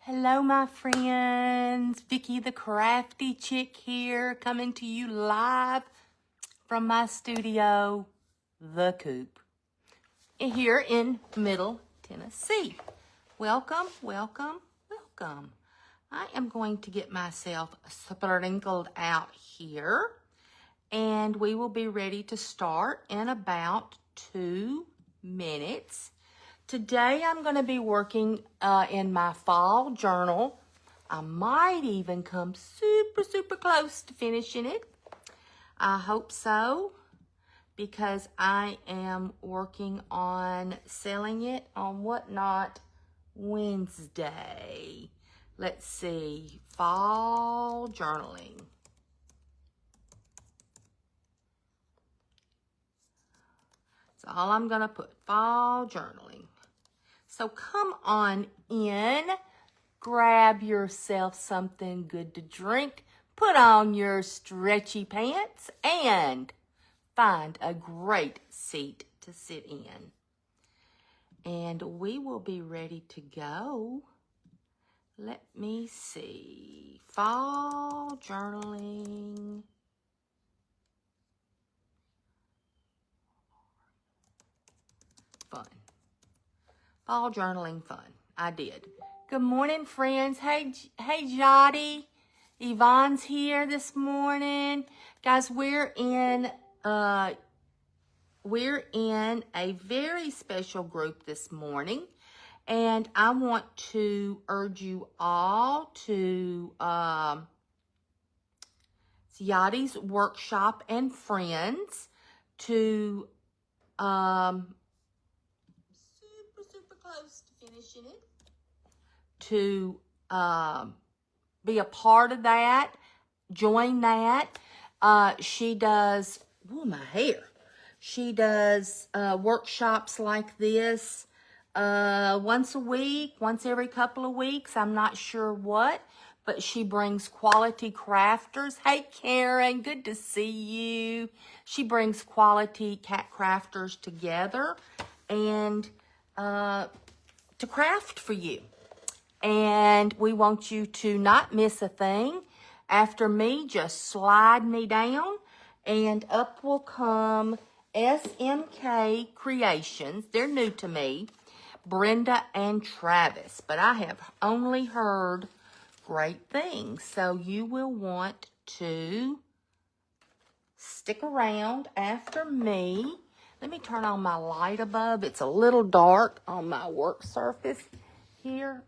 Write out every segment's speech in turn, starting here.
Hello, my friends. Vicky the Crafty Chick here, coming to you live from my studio, The Coop, here in Middle Tennessee. Welcome, welcome, welcome. I am going to get myself sprinkled out here, and we will be ready to start in about 2 minutes. Today I'm going to be working in my fall journal. I might even come super close to finishing it. I hope so, because I am working on selling it on Whatnot Wednesday. Let's see, fall journaling. That's all I'm going to put, fall journaling. So come on in, grab yourself something good to drink, put on your stretchy pants, and find a great seat to sit in. And we will be ready to go. Let me see. Fall journaling. Fun. Fall journaling fun. I did. Good morning, friends. Hey, Jotty. Yvonne's here this morning. Guys, we're in a very special group this morning, and I want to urge you all to Yachty's Workshop and Friends to super close to finishing it, to be a part of that, join that. She does, my hair. She does workshops like this once a week, once every couple of weeks. I'm not sure what, but she brings quality crafters. Hey, Karen, good to see you. She brings quality cat crafters together and to craft for you. And we want you to not miss a thing. After me, just slide me down, and up will come SMK Creations. They're new to me, Brenda and Travis, but I have only heard great things. So you will want to stick around after me. Let me turn on my light above. It's a little dark on my work surface here.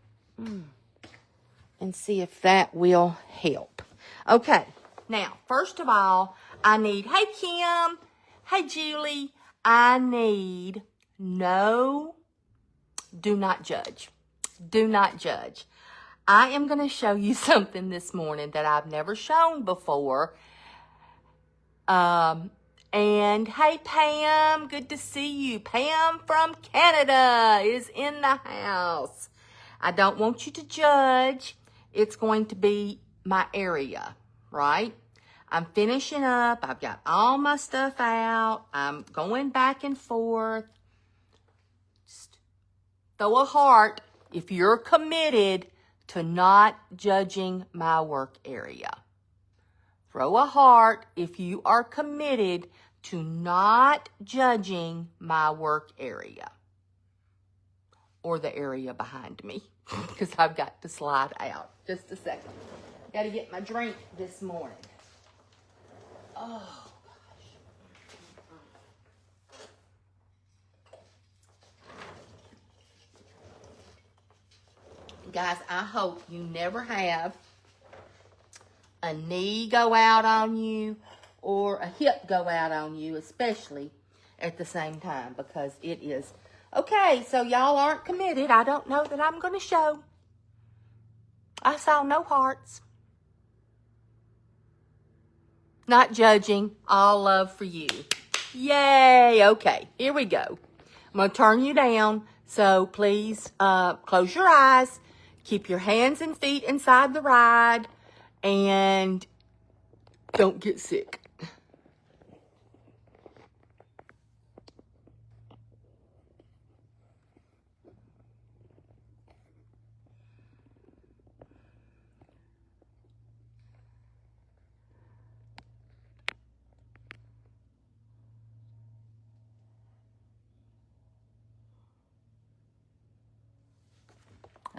And see if that will help. Okay, now, first of all, I need, hey, Kim, hey, Julie, I need do not judge. Do not judge. I am going to show you something this morning that I've never shown before. And hey, Pam, good to see you. Pam from Canada is in the house. I don't want you to judge. It's going to be my area, right? I'm finishing up. I've got all my stuff out. I'm going back and forth. Just throw a heart if you're committed to not judging my work area. Throw a heart if you are committed to not judging my work area. Or the area behind me, because I've got to slide out. Just a second. Got to get my drink this morning. Oh, gosh. Guys, I hope you never have a knee go out on you or a hip go out on you, especially at the same time, because it is... Okay, so y'all aren't committed. I don't know that I'm going to show. I saw no hearts. Not judging. All love for you. Yay. Okay, here we go. I'm going to turn you down, so please close your eyes. Keep your hands and feet inside the ride, and don't get sick.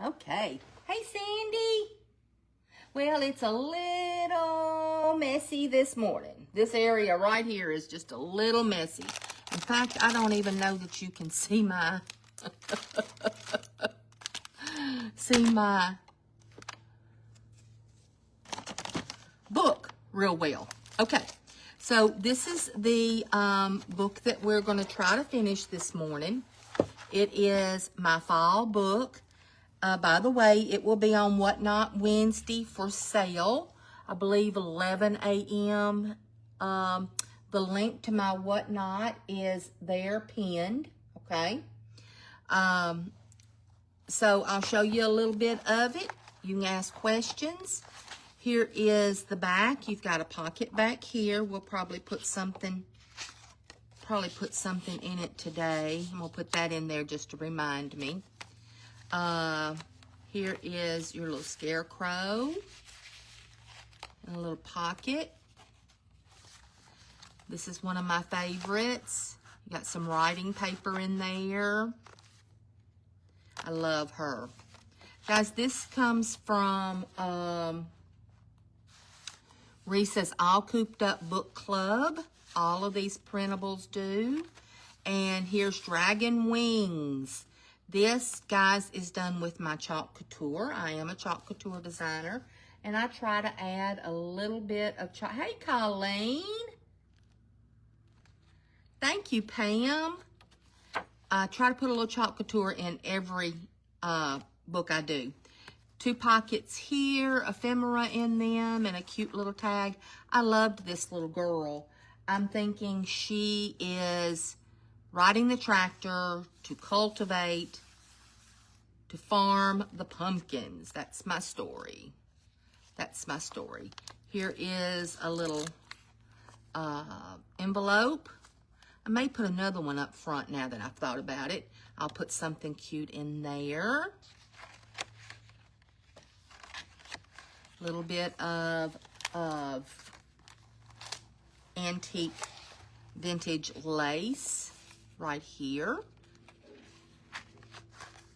Okay. Hey, Sandy. Well, it's a little messy this morning. This area right here is just a little messy. In fact, I don't even know that you can see my book real well. Okay, so this is the book that we're going to try to finish this morning. It is my fall book. By the way, it will be on Whatnot Wednesday for sale. I believe 11 a.m. The link to my Whatnot is there pinned, okay? So I'll show you a little bit of it. You can ask questions. Here is the back. You've got a pocket back here. We'll probably put something in it today. I'm gonna put that in there just to remind me. Here is your little scarecrow and a little pocket. This is one of my favorites. You got some writing paper in there. I love her. Guys, this comes from Reese's All Cooped Up Book Club. All of these printables do. And here's Dragon Wings. This, guys, is done with my Chalk Couture. I am a Chalk Couture designer. And I try to add a little bit of chalk. Hey, Colleen. Thank you, Pam. I try to put a little Chalk Couture in every book I do. 2 pockets here, ephemera in them, and a cute little tag. I loved this little girl. I'm thinking she is riding the tractor to cultivate, to farm the pumpkins. That's my story. That's my story. Here is a little envelope. I may put another one up front now that I've thought about it. I'll put something cute in there. A little bit of antique vintage lace right here.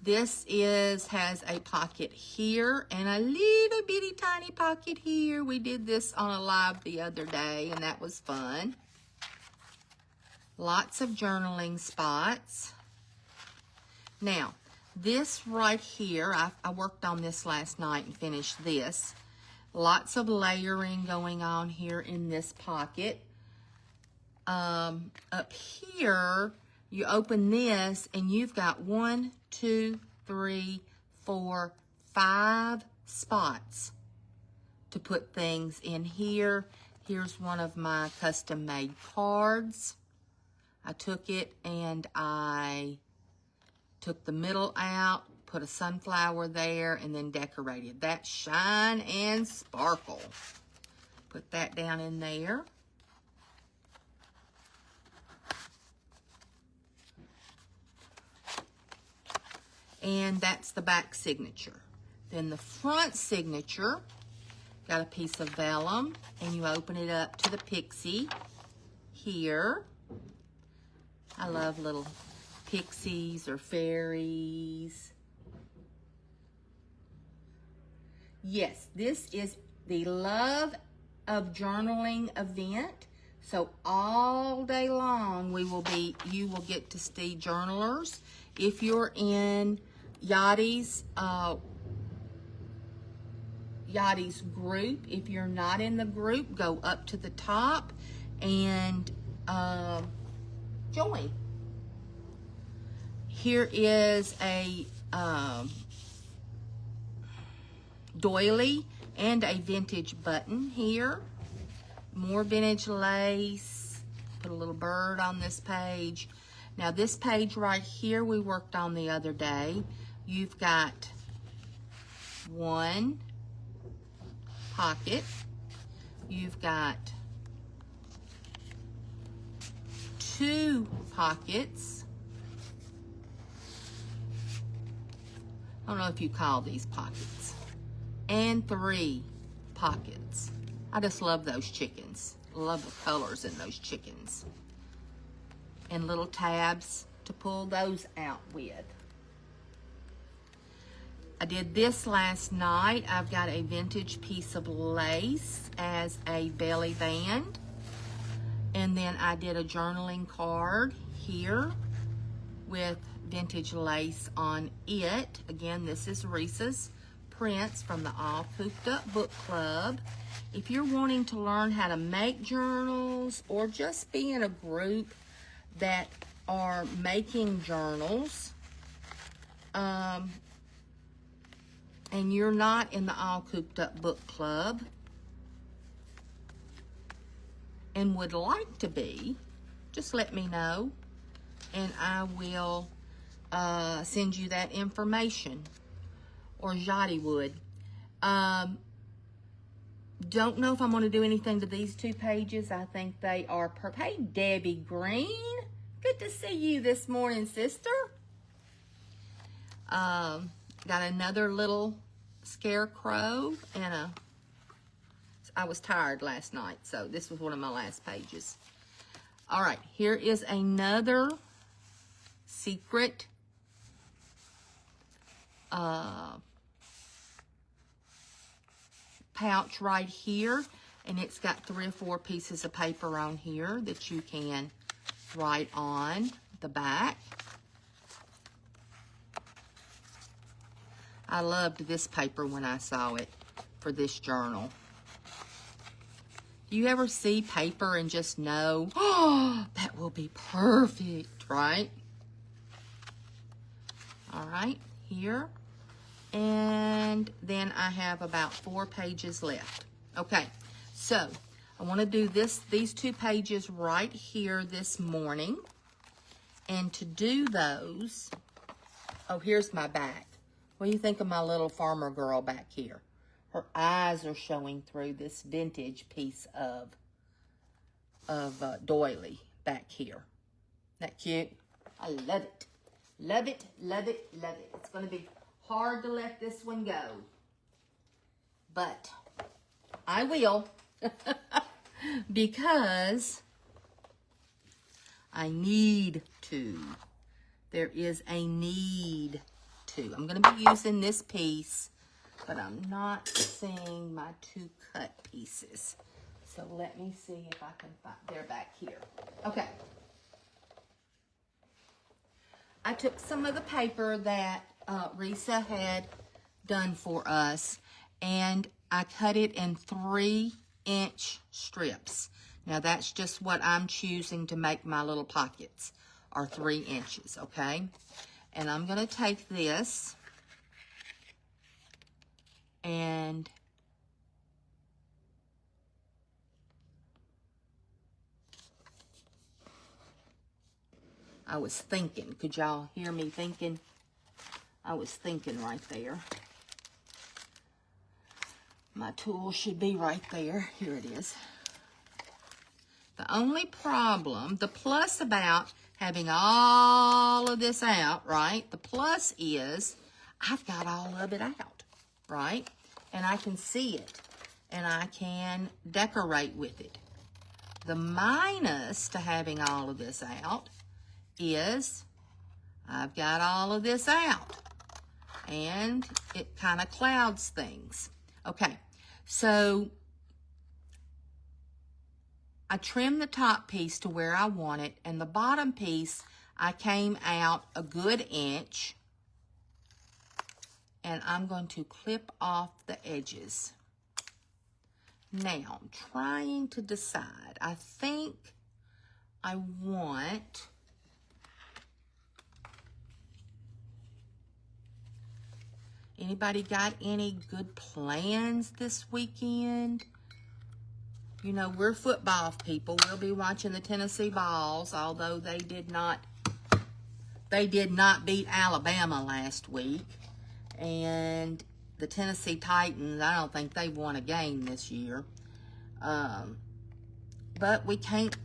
This has a pocket here and a little bitty tiny pocket here. We did this on a live the other day and that was fun. Lots of journaling spots. Now, this right here, I worked on this last night and finished this. Lots of layering going on here in this pocket. Up here, you open this and you've got 1, 2, 3, 4, 5 spots to put things in here. Here's one of my custom made cards. I took it and I took the middle out, put a sunflower there, and then decorated that shine and sparkle. Put that down in there. And that's the back signature. Then the front signature, got a piece of vellum, and you open it up to the pixie here. I love little pixies or fairies. Yes, this is the Love of Journaling event. So all day long you will get to see journalers. If you're in Yachty's group, if you're not in the group, go up to the top and join. Here is a doily and a vintage button here. More vintage lace. Put a little bird on this page. Now this page right here we worked on the other day. You've got 1 pocket. You've got 2 pockets. I don't know if you call these pockets. And 3 pockets. I just love those chickens. Love the colors in those chickens. And little tabs to pull those out with. I did this last night. I've got a vintage piece of lace as a belly band. And then I did a journaling card here with vintage lace on it. Again, this is Risa's prints from the All Cooped Up Book Club. If you're wanting to learn how to make journals or just be in a group that are making journals, and you're not in the All Cooped Up Book Club and would like to be, just let me know and I will send you that information, or Jotty would. Don't know if I'm going to do anything to these 2 pages. I think they are Hey, Debbie Green. Good to see you this morning, sister. Got another little scarecrow and I was tired last night, so this was one of my last pages. All right, here is another secret pouch right here, and it's got 3 or 4 pieces of paper on here that you can write on the back. I loved this paper when I saw it for this journal. Do you ever see paper and just know, oh, that will be perfect, right? All right, here. And then I have about 4 pages left. Okay, so I want to do these 2 pages right here this morning. And to do those, oh, here's my back. What do you think of my little farmer girl back here? Her eyes are showing through this vintage piece of doily back here. Isn't that cute? I love it. Love it, love it, love it. It's going to be hard to let this one go. But I will. Because I need to. There is a need to. I'm going to be using this piece, but I'm not seeing my 2 cut pieces. So let me see if I can find, they're back here. Okay. I took some of the paper that Risa had done for us, and I cut it in 3-inch strips. Now that's just what I'm choosing to make my little pockets, are 3 inches, okay? And I'm going to take this and I was thinking. Could y'all hear me thinking? I was thinking right there. My tool should be right there. Here it is. The only problem, the plus about having all of this out, right? The plus is I've got all of it out, right? And I can see it, and I can decorate with it. The minus to having all of this out is I've got all of this out, and it kind of clouds things. Okay, so I trimmed the top piece to where I want it, and the bottom piece, I came out a good inch, and I'm going to clip off the edges. Now, I'm trying to decide. I think I want anybody got any good plans this weekend? You know, we're football people. We'll be watching the Tennessee Vols, although they did not beat Alabama last week. And the Tennessee Titans, I don't think they won a game this year. But we can't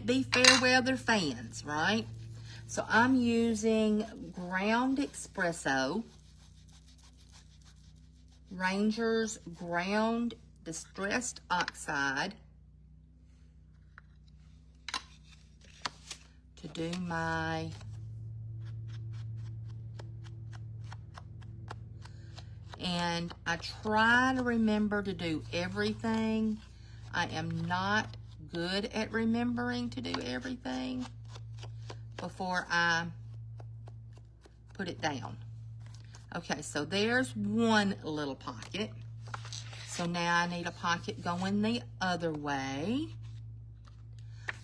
be fair weather fans, right? So I'm using ground espresso, Ranger's ground distressed oxide to do my and I try to remember to do everything. I am not good at remembering to do everything before I put it down. Okay, so there's one little pocket. So now I need a pocket going the other way.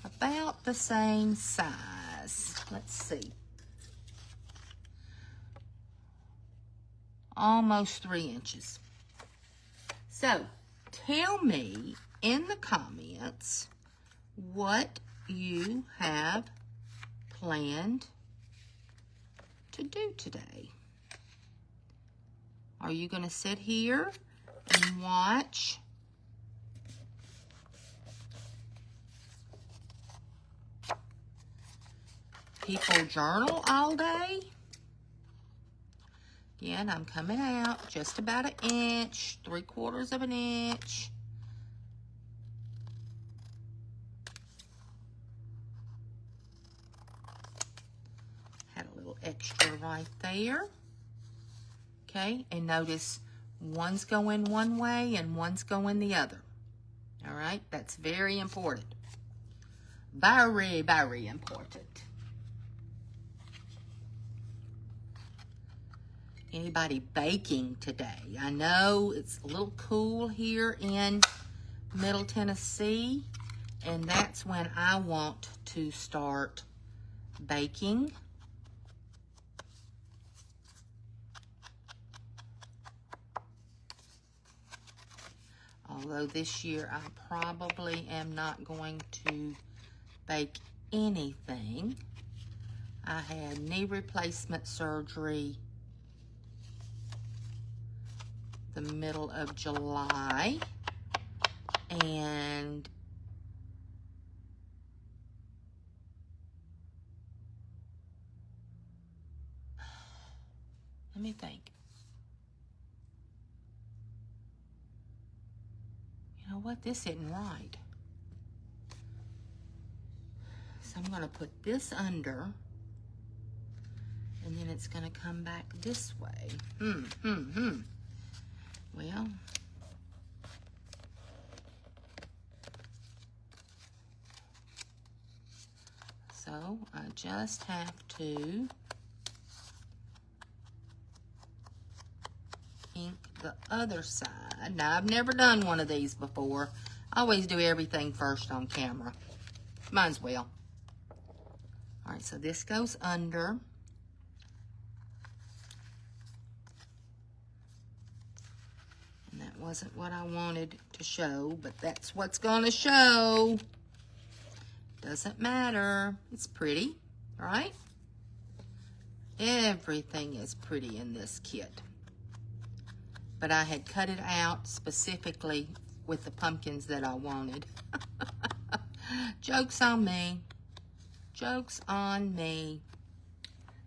About the same size. Let's see. Almost 3 inches. So, tell me in the comments what you have planned to do today. Are you going to sit here and watch people journal all day? Again, I'm coming out just about 1 inch, 3/4 of an inch. Had a little extra right there. Okay, and notice one's going one way and one's going the other. All right, that's very important. Very, very important. Anybody baking today? I know it's a little cool here in Middle Tennessee, and that's when I want to start baking. Although this year I probably am not going to bake anything. I had knee replacement surgery the middle of July, and let me think. You know what? This isn't right. So I'm going to put this under, and then it's going to come back this way. Well, so I just have to ink the other side. Now, I've never done one of these before. I always do everything first on camera. Might as well. All right, so this goes under. And that wasn't what I wanted to show, but that's what's going to show. Doesn't matter. It's pretty, right? Everything is pretty in this kit. But I had cut it out specifically with the pumpkins that I wanted. Joke's on me. Joke's on me.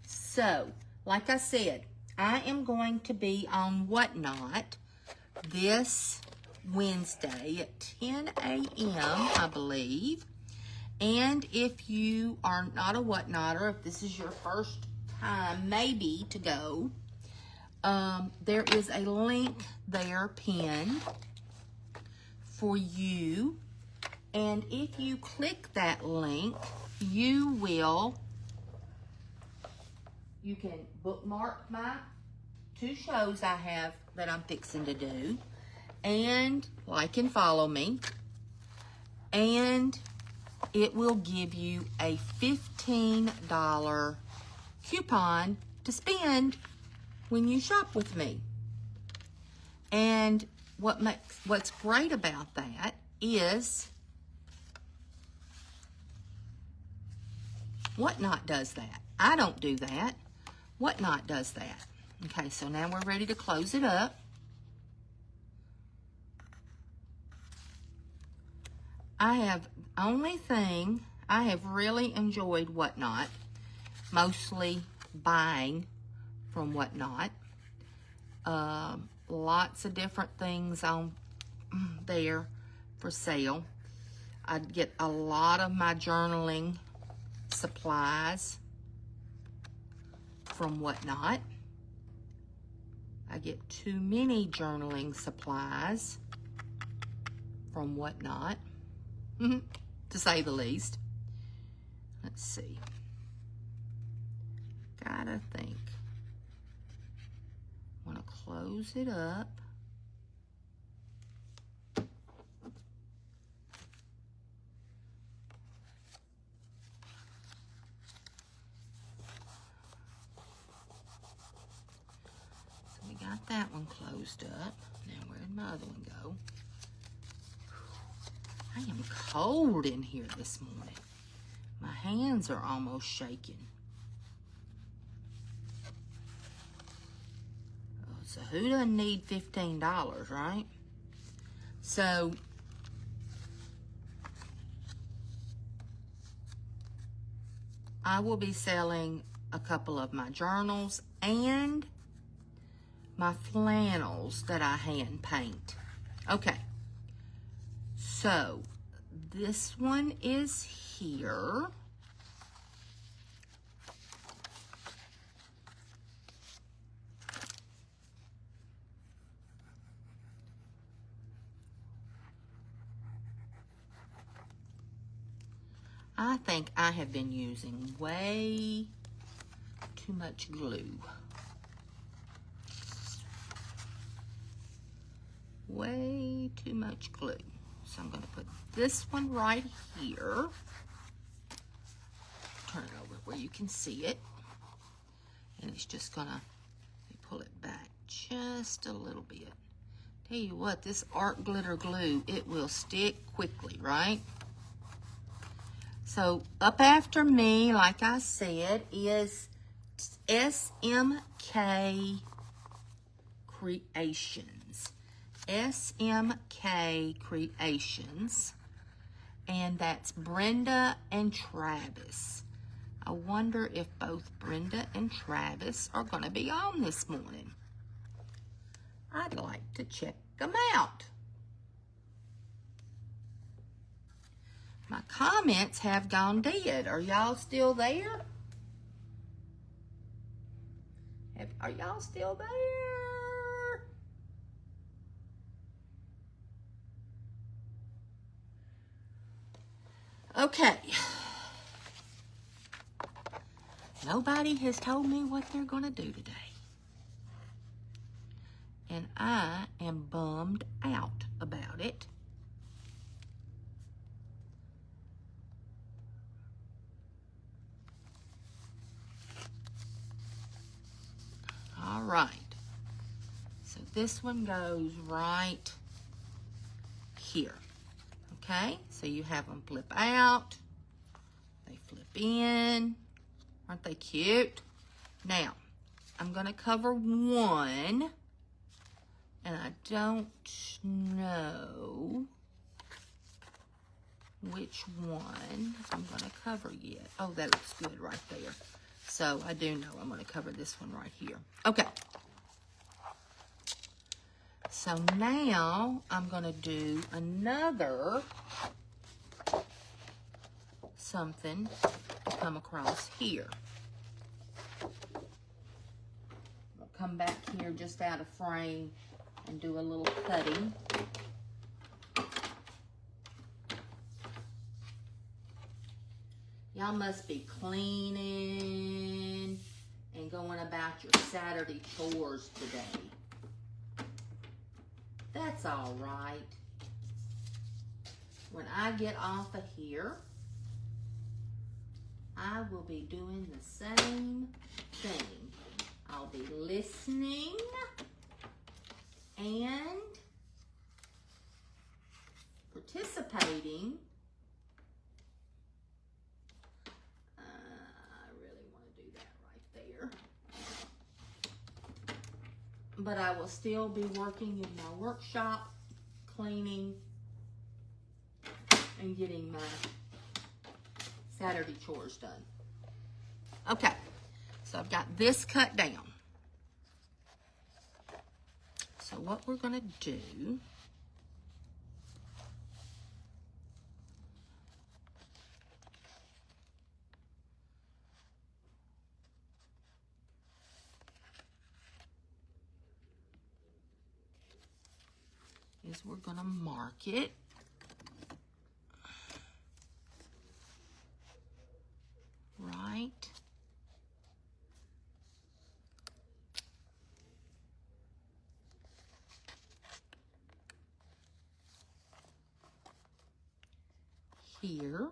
So, like I said, I am going to be on Whatnot this Wednesday at 10 a.m., I believe. And if you are not a Whatnotter, if this is your first time maybe to go, there is a link there pinned for you. And if you click that link, you can bookmark my 2 shows I have that I'm fixing to do, and like and follow me, and it will give you a $15 coupon to spend when you shop with me. And what's great about that is Whatnot does that. I don't do that. Whatnot does that. Okay, so now we're ready to close it up. I have really enjoyed Whatnot, mostly buying from Whatnot. Lots of different things on there for sale. I get a lot of my journaling supplies from Whatnot. I get too many journaling supplies from Whatnot, to say the least. Let's see. Gotta think. Want to close it up. So we got that one closed up. Now where'd my other one go? I am cold in here this morning. My hands are almost shaking. So who doesn't need $15, right? So I will be selling a couple of my journals and my flannels that I hand paint. Okay. So this one is here. I think I have been using way too much glue. Way too much glue. So I'm going to put this one right here. Turn it over where you can see it. And it's just going to pull it back just a little bit. Tell you what, this art glitter glue, it will stick quickly, right? So up after me, like I said, is SMK Creations. SMK Creations. And that's Brenda and Travis. I wonder if both Brenda and Travis are going to be on this morning. I'd like to check them out. My comments have gone dead. Are y'all still there? Are y'all still there? Okay. Nobody has told me what they're going to do today. And I am bummed out about it. All right. So this one goes right here. Okay? So you have them flip out. They flip in. Aren't they cute? Now, I'm going to cover one. And I don't know which one I'm going to cover yet. Oh, that looks good right there. So I do know I'm going to cover this one right here. Okay. So now I'm going to do another something to come across here. I'll come back here just out of frame and do a little cutting. Y'all must be cleaning and going about your Saturday chores today. That's all right. When I get off of here, I will be doing the same thing. I'll be listening and participating. I really want to do that right there. But I will still be working in my workshop, cleaning, and getting my Saturday chores done. Okay, so I've got this cut down. So what we're going to do, is we're going to mark it. Right here.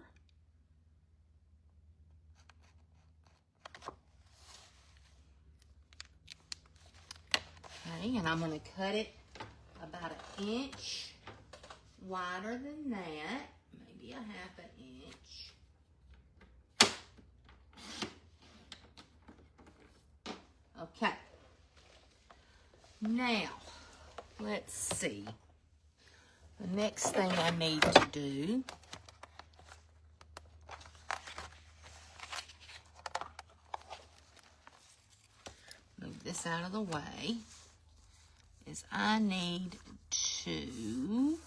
Okay, and I'm going to cut it about an inch wider than that, maybe a half an inch. Okay. Now, let's see. The next thing I need to do move this out of the way, is I need to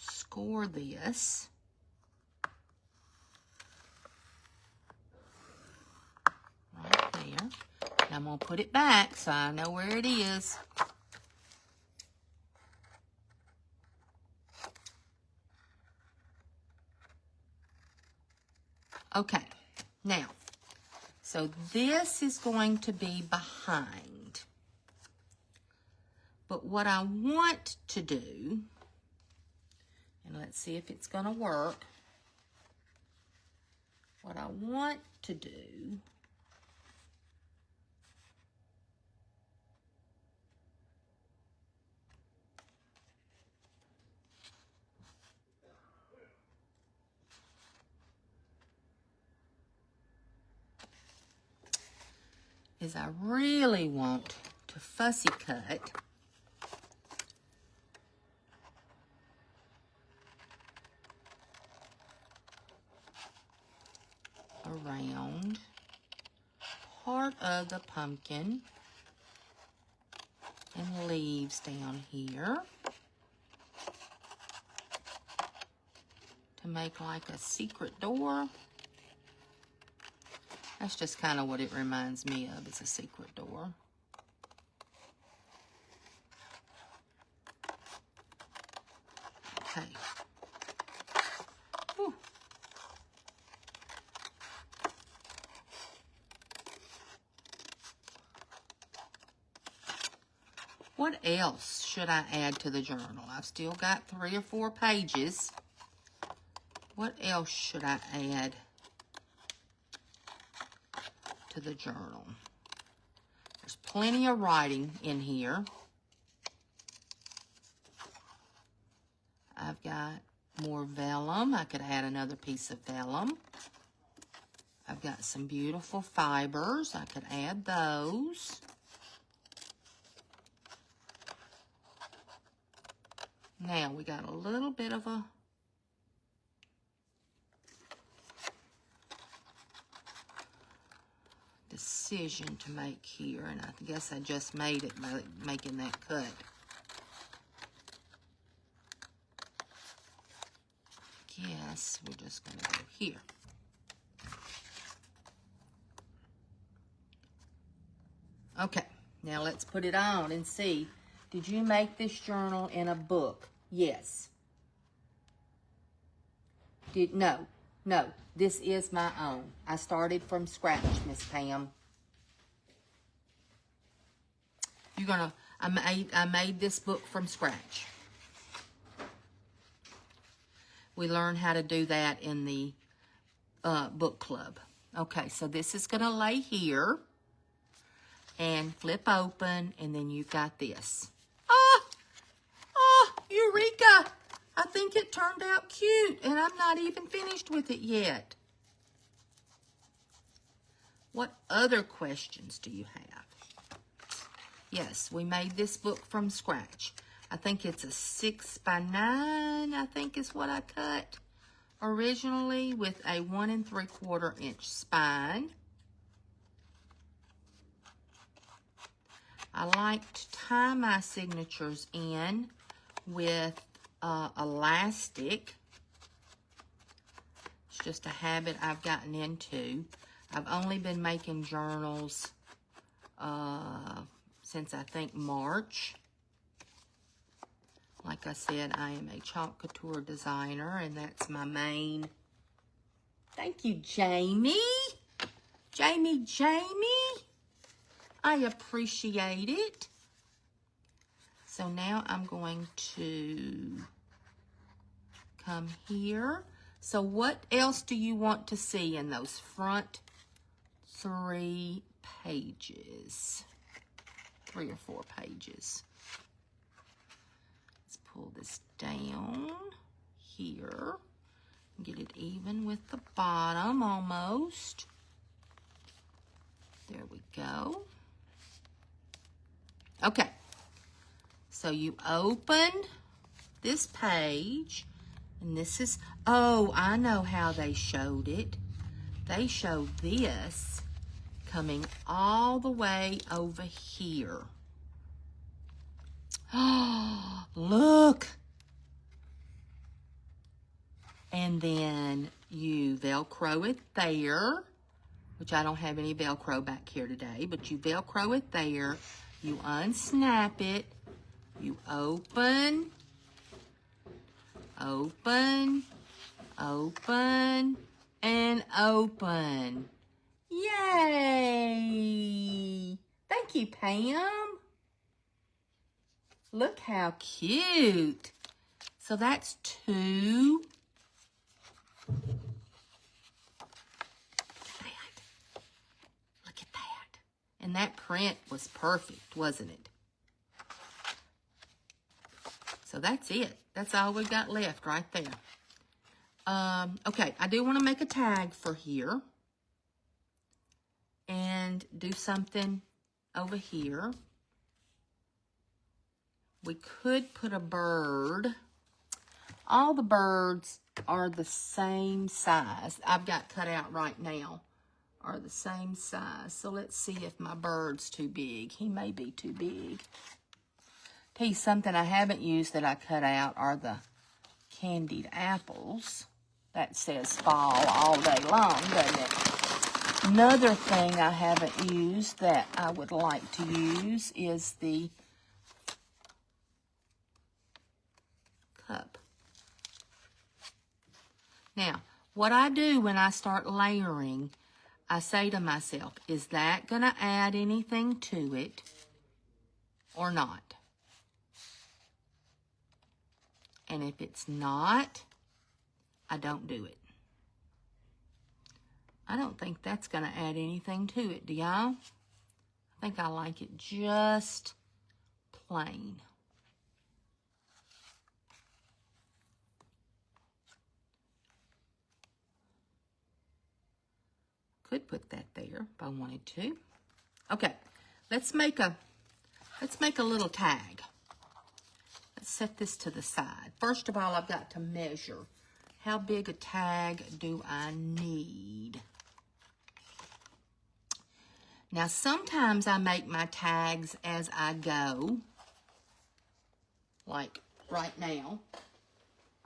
score this right there. And I'm going to put it back so I know where it is. Okay, now, so this is going to be behind. But what I want to do, and let's see if it's going to work. What I want to do is I really want to fussy cut around part of the pumpkin and leaves down here to make like a secret door. That's just kind of what it reminds me of. It's a secret door. Okay. Whew. What else should I add to the journal? I've still got 3 or 4 pages. What else should I add to the journal? There's plenty of writing in here. I've got more vellum. I could add another piece of vellum. I've got some beautiful fibers. I could add those. Now we got a little bit of a decision to make here, and I guess I just made it by making that cut. Yes, we're just going to go here. Okay, now let's put it on and see. Did you make this journal in a book? Yes. No. This is my own. I started from scratch, Miss Pam. I made this book from scratch. We learned how to do that in the book club. Okay, so this is going to lay here and flip open, and then you've got this. Eureka! I think it turned out cute, and I'm not even finished with it yet. What other questions do you have? Yes, we made this book from scratch. I think it's a 6x9, I think is what I cut originally, with a 1 3/4 inch spine. I like to tie my signatures in with elastic. It's just a habit I've gotten into. I've only been making journals since I think March. Like I said, I am a chalk couture designer, and that's my main. Thank you, Jamie. Jamie. I appreciate it. So now I'm going to come here. So what else do you want to see in those front 3 pages? 3 or 4 pages. Let's pull this down here. Get it even with the bottom almost. There we go. Okay. So you open this page, and this is, oh, I know how they showed it. They showed this coming all the way over here. Oh, look. And then you Velcro it there, which I don't have any Velcro back here today, but you Velcro it there. You unsnap it. You open, open, open, and open. Yay! Thank you, Pam. Look how cute. So that's 2. Look at that. And that print was perfect, wasn't it? So that's it. That's all we got left right there. Okay, I do want to make a tag for here. And do something over here. We could put a bird. All the birds are the same size. I've got cut out right now. Are the same size. So let's see if my bird's too big. He may be too big. Tell you something I haven't used that I cut out are the candied apples. That says fall all day long, doesn't it? Another thing I haven't used that I would like to use is the cup. Now, what I do when I start layering, I say to myself, is that going to add anything to it or not? And if it's not, I don't do it. I don't think that's going to add anything to it, do y'all? I think I like it just plain. Could put that there if I wanted to. Okay, let's make a little tag. Let's set this to the side. First of all, I've got to measure. How big a tag do I need? Now, sometimes I make my tags as I go. Like right now,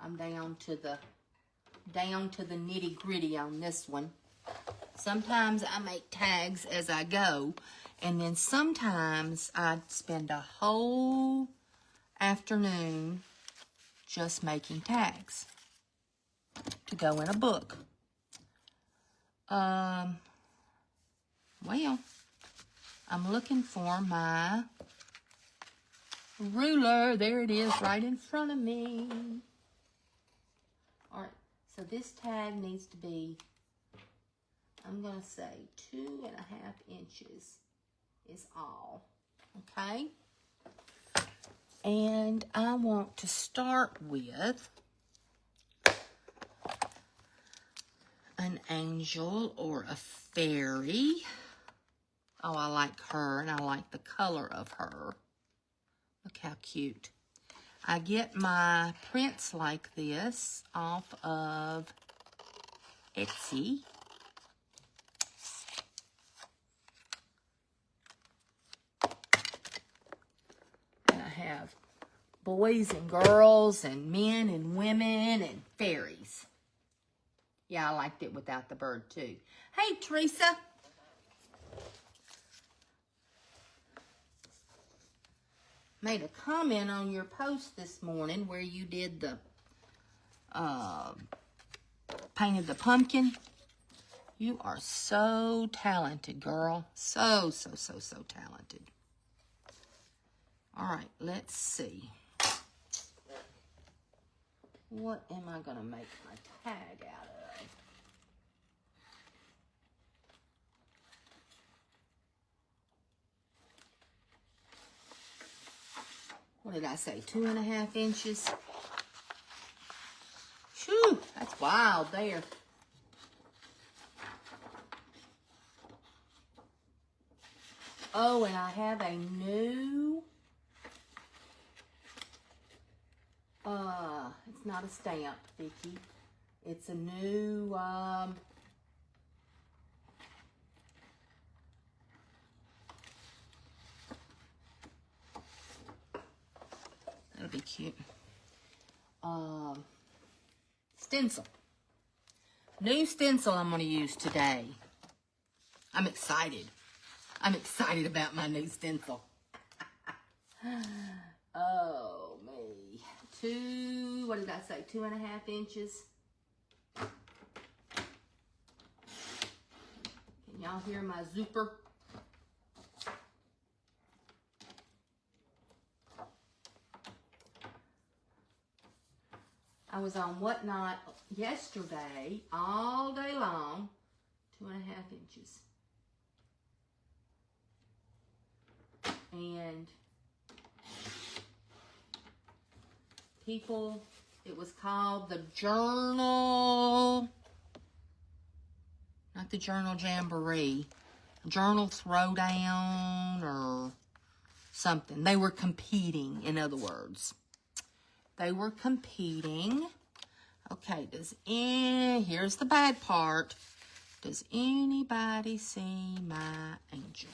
I'm down to the nitty-gritty on this one. Sometimes I make tags as I go, and then sometimes I spend a whole afternoon just making tags to go in a book. Well, I'm looking for my ruler. There it is, right in front of me. All right, so this tag needs to be, I'm going to say 2.5 inches is all, okay? And I want to start with an angel or a fairy. Oh, I like her, and I like the color of her. Look how cute. I get my prints like this off of Etsy. And I have boys and girls and men and women and fairies. Yeah, I liked it without the bird too. Hey, Teresa. made a comment on your post this morning where you did the painted the pumpkin. You are so talented, girl. So talented. All right, let's see. What am I going to make my tag out of? What did I say? 2.5 inches. Shoo, that's wild there. Oh, and I have a new, it's not a stamp, Vicki. It's a new, that'll be cute. Stencil. New stencil I'm going to use today. I'm excited. I'm excited about my new stencil. Oh, me. What did I say? 2.5 inches. Can y'all hear my zooper? I was on Whatnot yesterday, all day long, 2.5 inches. And people, it was called the Journal, not the Journal Jamboree, Journal Throwdown or something. They were competing, in other words. They were competing. Okay, here's the bad part. Does anybody see my angel?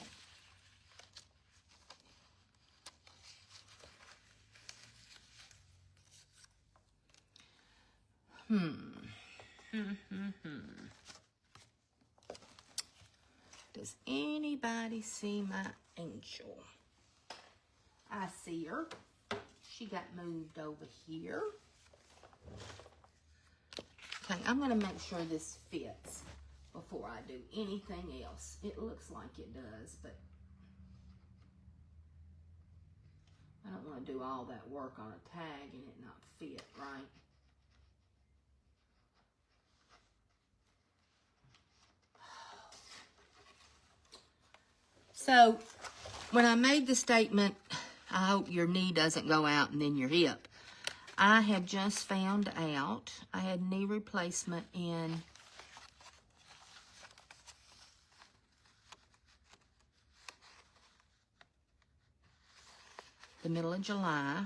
Does anybody see my angel? I see her. She got moved over here. Okay, I'm going to make sure this fits before I do anything else. It looks like it does, but I don't want to do all that work on a tag and it not fit, right? So, when I made the statement, I hope your knee doesn't go out and then your hip, I had just found out I had knee replacement in the middle of July.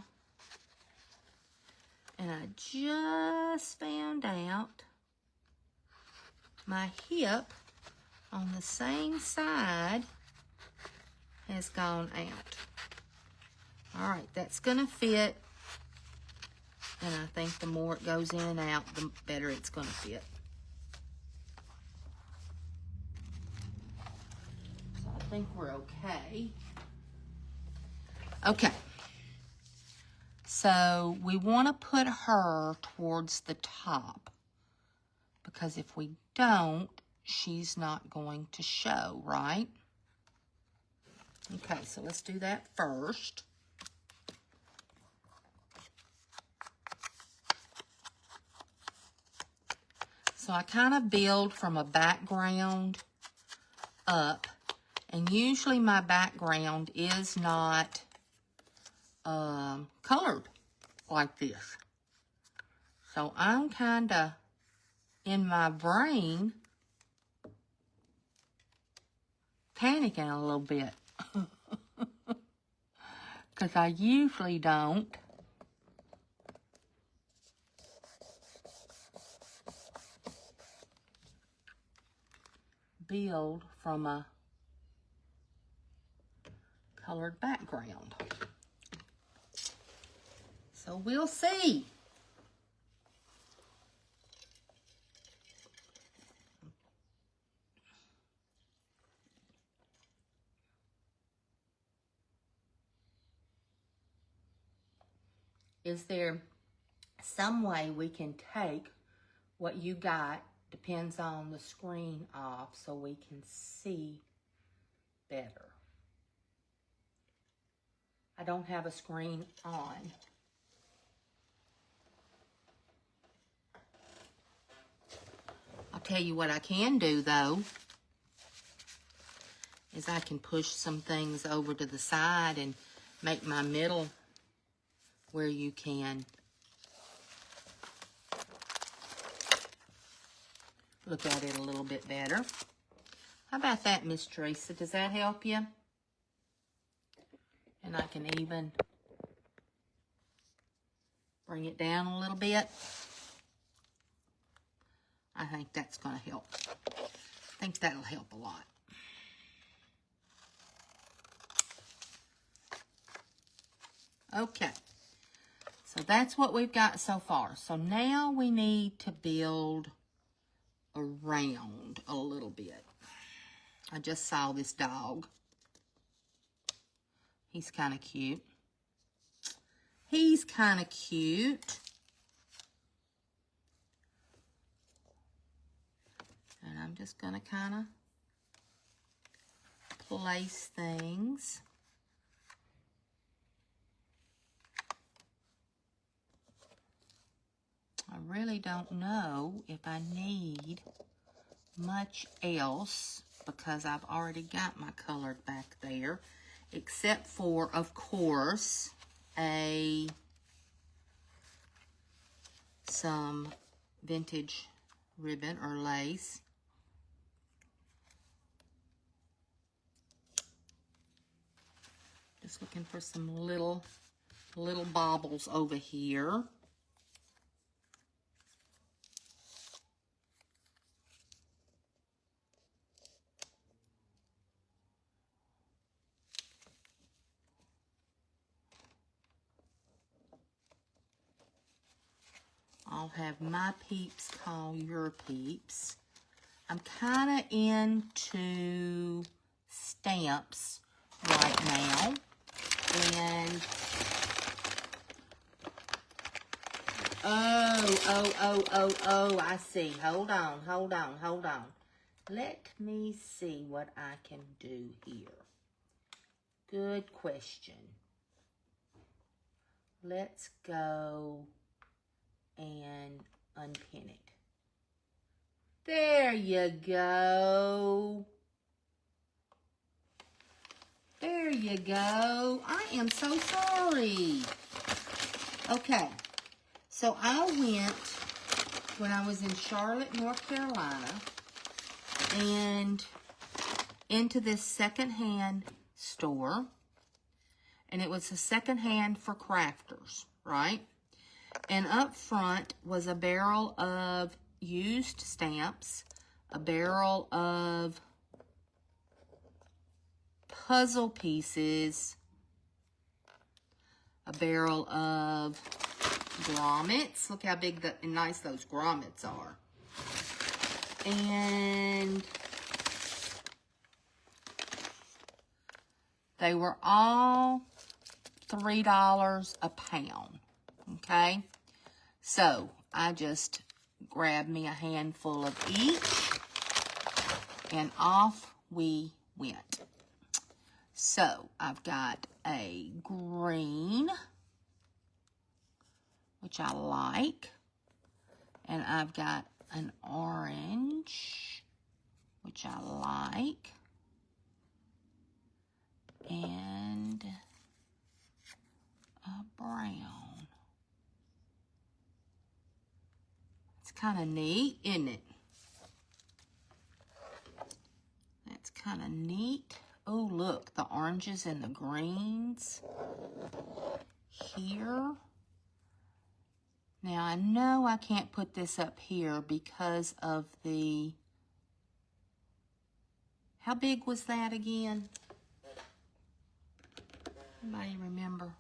And I just found out my hip on the same side has gone out. All right, that's going to fit. And I think the more it goes in and out, the better it's going to fit. So I think we're okay. Okay. So we want to put her towards the top. Because if we don't, she's not going to show, right? Okay, so let's do that first. So I kind of build from a background up. And usually my background is not colored like this. So I'm kind of, in my brain, panicking a little bit. Because I usually don't. Build from a colored background. So we'll see. Is there some way we can take what you got, depends on the screen off, so we can see better? I don't have a screen on. I'll tell you what I can do, though, is I can push some things over to the side and make my middle where you can look at it a little bit better. How about that, Miss Teresa? Does that help you? And I can even bring it down a little bit. I think that's going to help. I think that'll help a lot. Okay. So that's what we've got so far. So now we need to build around a little bit. I just saw this dog. He's kind of cute. He's kind of cute. And I'm just going to kind of place things. I really don't know if I need much else because I've already got my colored back there, except for, of course, some vintage ribbon or lace. Just looking for some little baubles over here. I'll have my peeps call your peeps. I'm kind of into stamps right now. And, oh, I see. Hold on. Let me see what I can do here. Good question. Let's go and unpin it. There you go. There you go. I am so sorry. Okay. So I went, when I was in Charlotte, North Carolina, and into this secondhand store. And it was a secondhand for crafters, right? And up front was a barrel of used stamps, a barrel of puzzle pieces, a barrel of grommets. Look how big and nice those grommets are. And they were all $3 a pound, okay? So I just grabbed me a handful of each, and off we went. So I've got a green, which I like, and I've got an orange, which I like, and a brown. It's kind of neat, isn't it? That's kind of neat. Oh, look, the oranges and the greens here. Now, I know I can't put this up here because of the... How big was that again? Anybody remember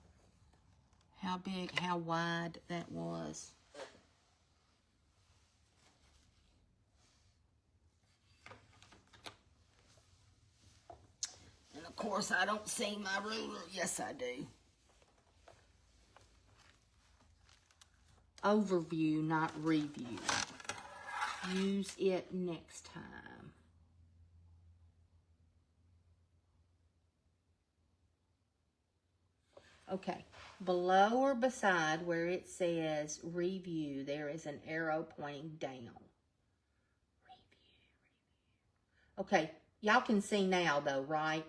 how big, how wide that was? And of course, I don't see my ruler. Yes, I do. overview, not review. Use it next time. Okay, below or beside where it says review, there is an arrow pointing down. Review. Okay, y'all can see now though, right?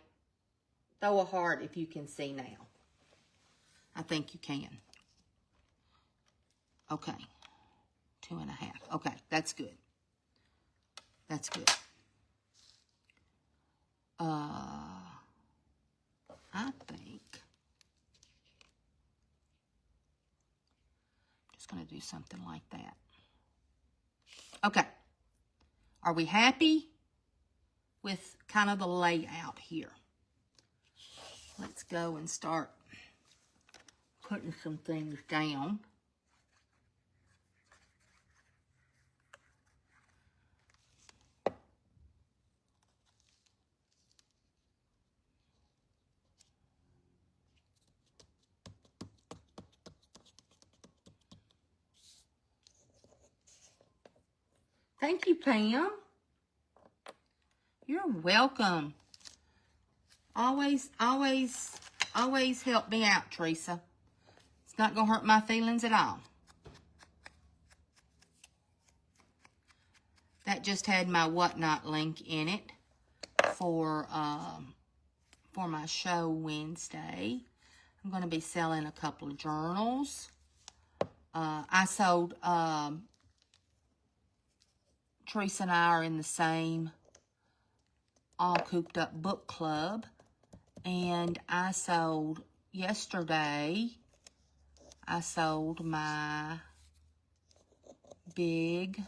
Throw a heart if you can see now. I think you can. Okay, 2.5. Okay, that's good. That's good. I think I'm just going to do something like that. Okay. Are we happy with kind of the layout here? Let's go and start putting some things down. Thank you, Pam. You're welcome. Always help me out, Teresa. It's not going to hurt my feelings at all. That just had my Whatnot link in it for my show Wednesday. I'm going to be selling a couple of journals. I sold, Teresa and I are in the same All Cooped Up book club. And I sold, yesterday, I sold my big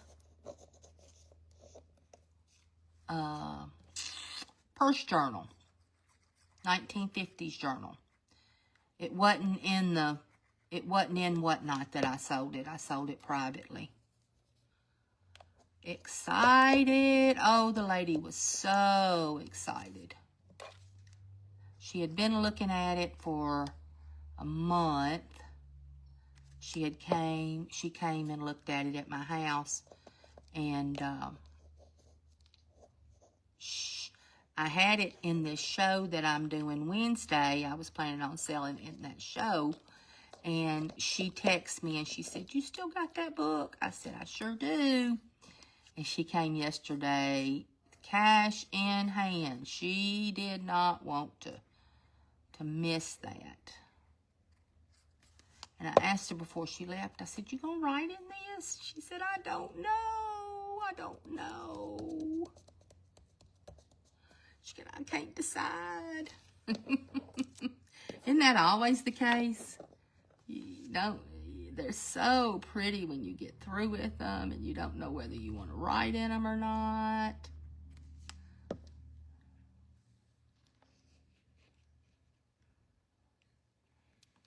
purse journal, 1950s journal. It wasn't in Whatnot that I sold it. I sold it privately. Excited. Oh, the lady was so excited. She had been looking at it for a month. She came and looked at it at my house, and I had it in this show that I'm doing Wednesday. I was planning on selling it in that show, and she texted me and she said, "You still got that book?" I said, "I sure do." And she came yesterday, cash in hand. She did not want to miss that. And I asked her before she left, I said, "You gonna write in this?" She said, "I don't know. I don't know." She said, "I can't decide." Isn't that always the case? You know, they're so pretty when you get through with them and you don't know whether you want to write in them or not.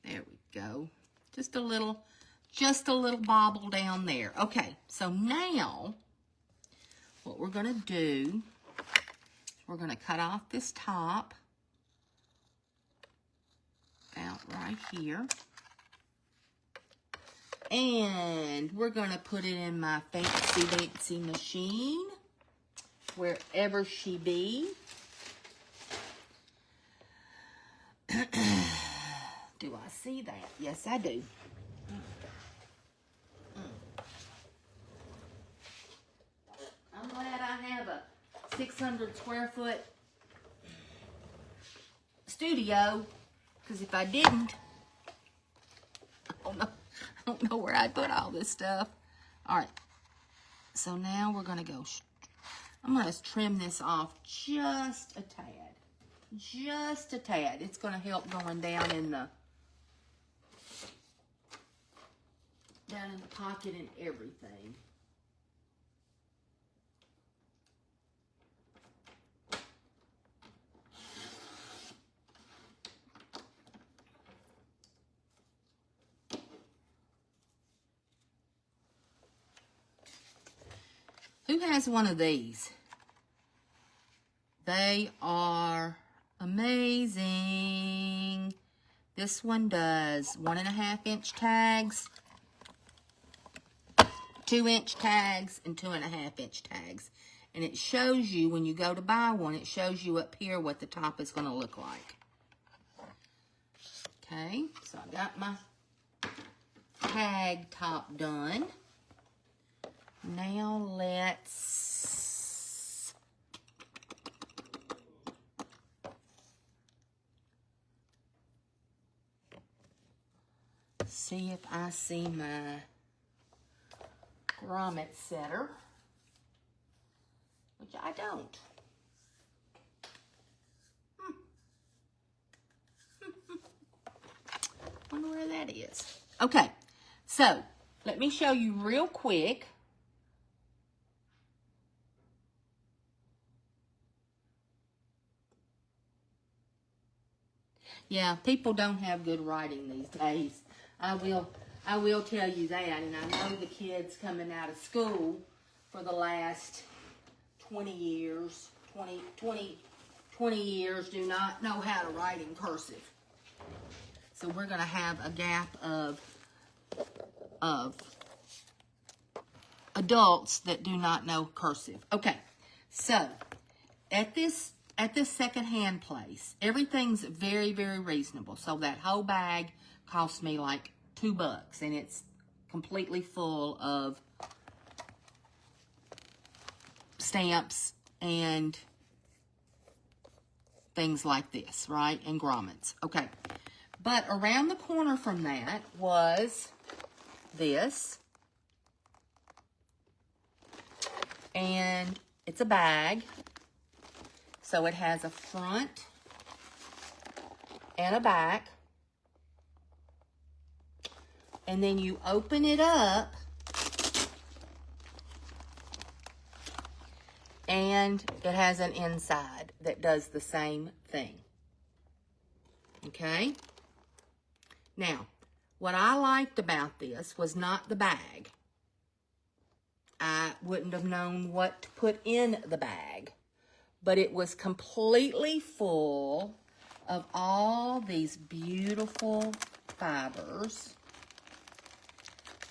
There we go. Just a little bobble down there. Okay, so now what we're going to do, we're going to cut off this top out right here. And we're going to put it in my fancy machine, wherever she be. Do I see that? Yes, I do. I'm glad I have a 600 square foot studio, because if I didn't, I don't know where I'd put all this stuff. All right, so now we're going to go, I'm going to trim this off just a tad. Just a tad. It's going to help going down in the pocket and everything. Who has one of these? They are amazing. This one does 1.5 inch tags. 2-inch tags and 2.5-inch tags. And it shows you, when you go to buy one, it shows you up here what the top is going to look like. Okay, so I got my tag top done. Now let's see if I see my grommet setter, which I don't. Wonder where that is. Okay, so let me show you real quick. Yeah, people don't have good writing these days. I will tell you that, and I know the kids coming out of school for the last 20 years do not know how to write in cursive. So we're going to have a gap of adults that do not know cursive. Okay, so at this secondhand place, everything's very, very reasonable. So that whole bag cost me like $2, and it's completely full of stamps and things like this, right? And grommets. Okay. But around the corner from that was this. And it's a bag. So it has a front and a back. And then you open it up. And it has an inside that does the same thing. Okay? Now, what I liked about this was not the bag. I wouldn't have known what to put in the bag. But it was completely full of all these beautiful fibers.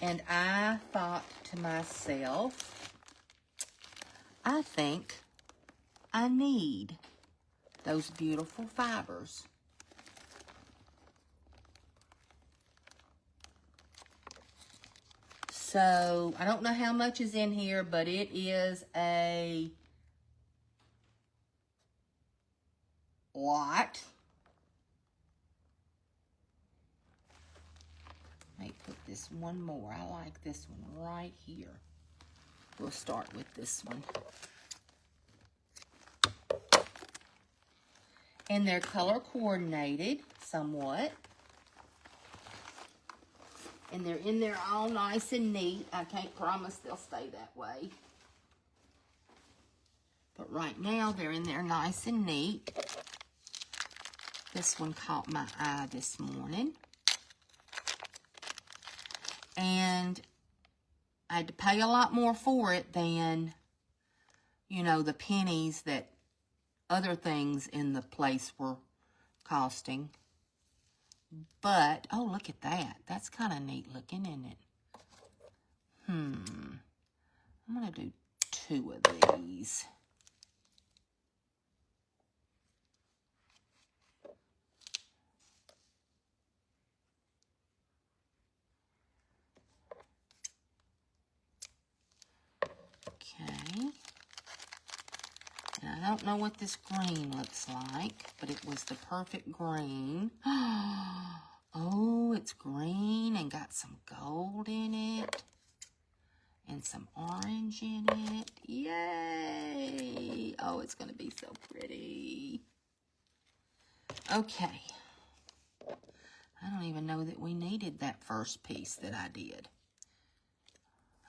And I thought to myself, I think I need those beautiful fibers. So, I don't know how much is in here, but it is a lot. Let me put this one more. I like this one right here. We'll start with this one. And they're color coordinated somewhat. And they're in there all nice and neat. I can't promise they'll stay that way. But right now, they're in there nice and neat. This one caught my eye this morning. And I had to pay a lot more for it than, you know, the pennies that other things in the place were costing. But, oh, look at that. That's kind of neat looking, isn't it? I'm going to do 2 of these. Okay. And I don't know what this green looks like, but it was the perfect green. Oh, it's green and got some gold in it. And some orange in it. Yay! Oh, it's going to be so pretty. Okay. I don't even know that we needed that first piece that I did.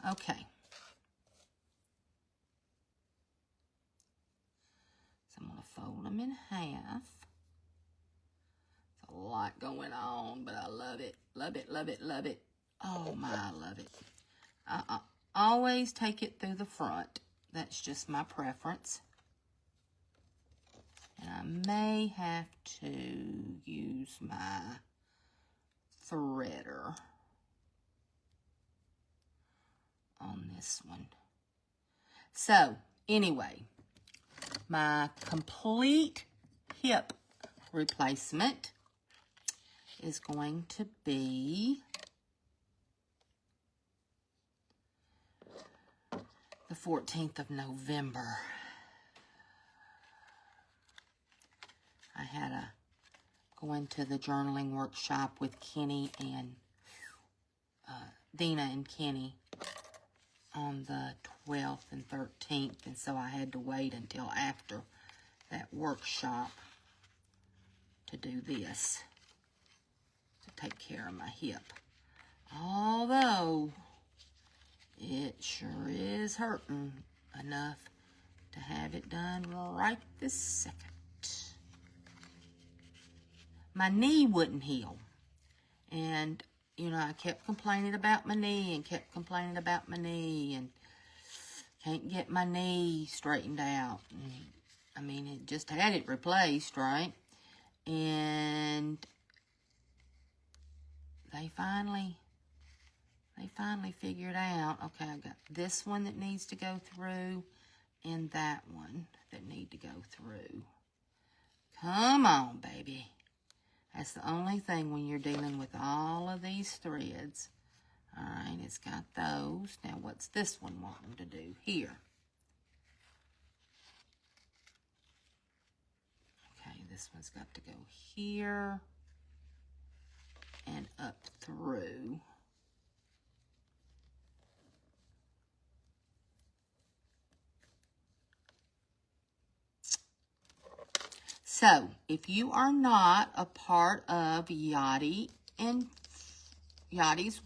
Okay. So I'm going to fold them in half. There's a lot going on, but I love it. Love it, love it, love it. Oh my, I love it. I always take it through the front. That's just my preference. And I may have to use my threader. on this one. So, anyway, my complete hip replacement is going to be the 14th of November. I had a going to the journaling workshop with Kenny and Dina and Kenny on the 12th and 13th, and so I had to wait until after that workshop to do this, to take care of my hip. Although it sure is hurting enough to have it done right this second. My knee wouldn't heal, and you know, I kept complaining about my knee and kept complaining about my knee and can't get my knee straightened out. And, I mean, it just had it replaced, right? And they finally figured out, okay, I got this one that needs to go through and that one that need to go through. Come on, baby. That's the only thing when you're dealing with all of these threads. All right, it's got those. Now, what's this one wanting to do here? Okay, this one's got to go here and up through. So, if you are not a part of Yachty's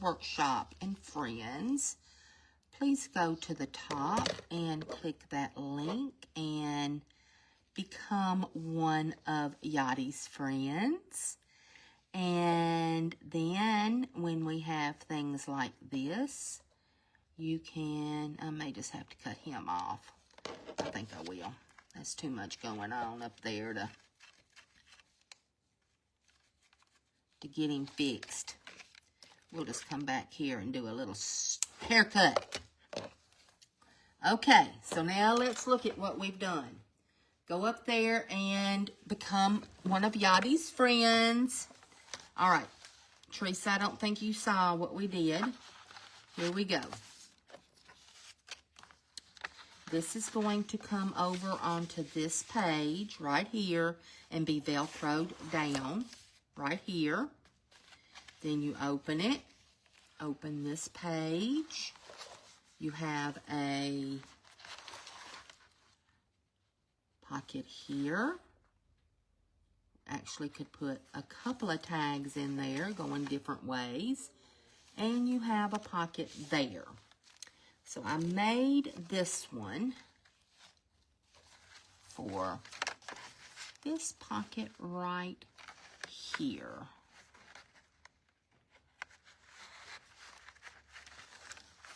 Workshop and Friends, please go to the top and click that link and become one of Yachty's friends. And then when we have things like this, you can, I may just have to cut him off. I think I will. That's too much going on up there to get him fixed. We'll just come back here and do a little haircut. Okay, so now let's look at what we've done. Go up there and become one of Yachty's friends. All right, Teresa, I don't think you saw what we did. Here we go. This is going to come over onto this page right here and be Velcroed down right here. Then you open it. Open this page. You have a pocket here. Actually could put a couple of tags in there going different ways. And you have a pocket there. So I made this one for this pocket right here.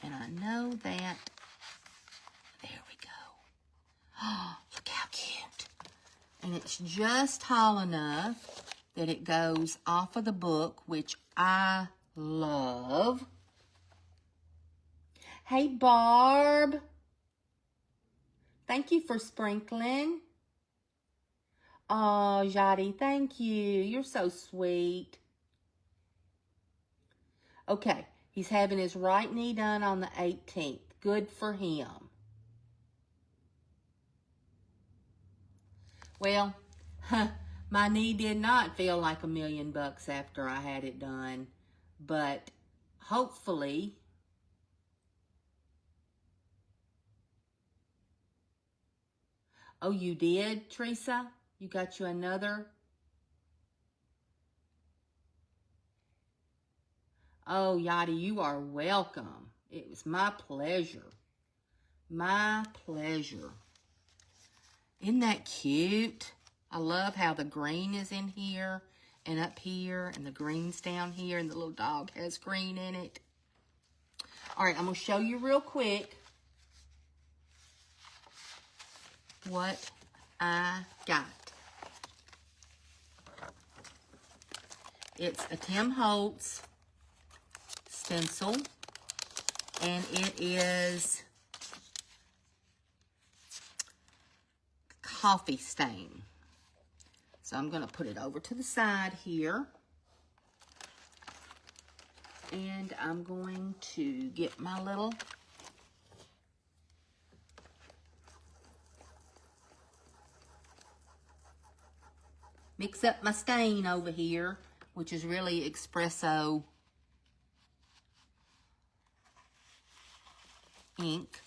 And I know that, there we go. Oh, look how cute. And it's just tall enough that it goes off of the book, which I love. Hey, Barb. Thank you for sprinkling. Oh, Yachty, thank you. You're so sweet. Okay, he's having his right knee done on the 18th. Good for him. Well, my knee did not feel like $1 million after I had it done, but hopefully oh, you did, Teresa? You got you another? Oh, Yachty, you are welcome. It was my pleasure. My pleasure. Isn't that cute? I love how the green is in here and up here, and the green's down here, and the little dog has green in it. All right, I'm going to show you real quick what I got. It's a Tim Holtz stencil and it is coffee stain. So I'm going to put it over to the side here. And I'm going to get my little mix up my stain over here, which is really espresso ink.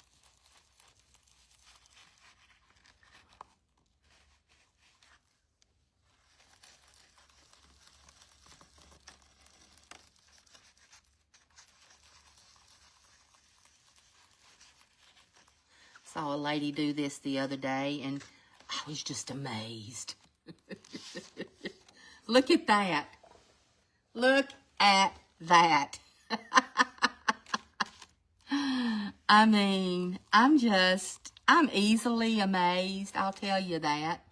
Saw a lady do this the other day, and I was just amazed. Look at that. Look at that. I mean, I'm easily amazed, I'll tell you that.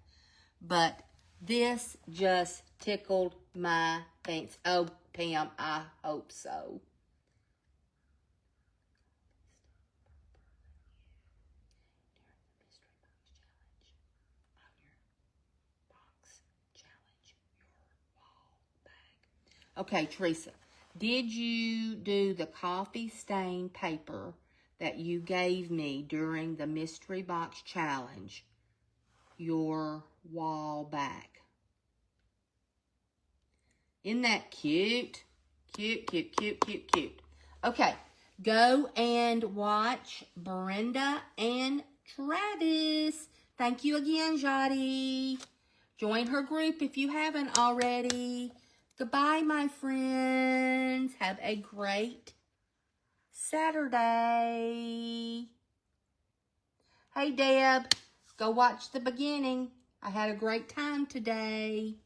But this just tickled my fancy. Oh, Pam, I hope so. Okay, Teresa, did you do the coffee stain paper that you gave me during the Mystery Box Challenge your wall back? Isn't that cute? Cute, cute, cute, cute, cute. Okay, go and watch Brenda and Travis. Thank you again, Jody. Join her group if you haven't already. Goodbye, my friends. Have a great Saturday. Hey, Deb, go watch the beginning. I had a great time today.